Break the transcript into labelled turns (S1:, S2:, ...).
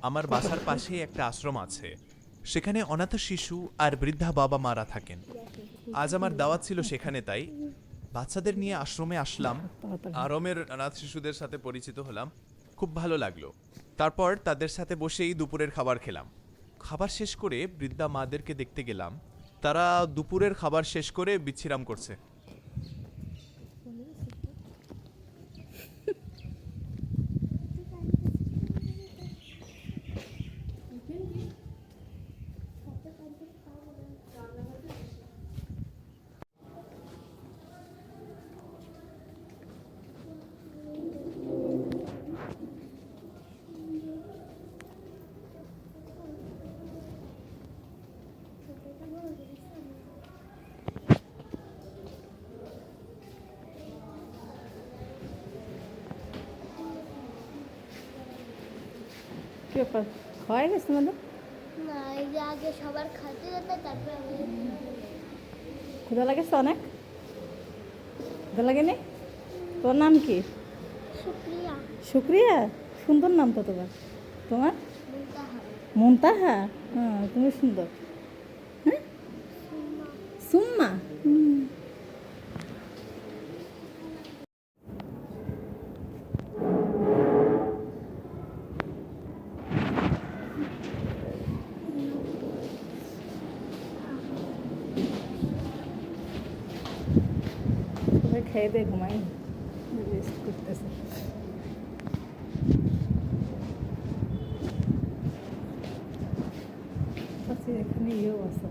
S1: আমার বাসার পাশে একটা আশ্রম আছে, সেখানে অনাথ শিশু আর বৃদ্ধা বাবা মারা থাকেন। আজ আমার দাওয়াত ছিল সেখানে, তাই বাচ্চাদের নিয়ে আশ্রমে আসলাম। আরমের অনাথ শিশুদের সাথে পরিচিত হলাম, খুব ভালো লাগলো। তারপর তাদের সাথে বসেই দুপুরের খাবার খেলাম। খাবার শেষ করে বৃদ্ধা মাদেরকে দেখতে গেলাম, তারা দুপুরের খাবার শেষ করে বিশ্রাম করছে।
S2: কি ব্যাপার, হয়ে গেছে তোমাদের?
S3: না, এই যে আগে সবার খাতে যেতে তারপরে আমি
S2: ক্ষুধা লাগেছে অনেক? ক্ষুধা লাগেনি? তোর নাম কি?
S3: শুক্রিয়া
S2: শুক্রিয়া, সুন্দর নাম তো তোমার। তোমার
S3: মুনতাহা
S2: মুনতাহা? হ্যাঁ, তুমি সুন্দর। হ্যাঁ, সুম্মা। সবাই খেয়ে দিয়ে ঘুমাই, রেস্ট করতেছে। আচ্ছা, এখানে ইয়েও আছে।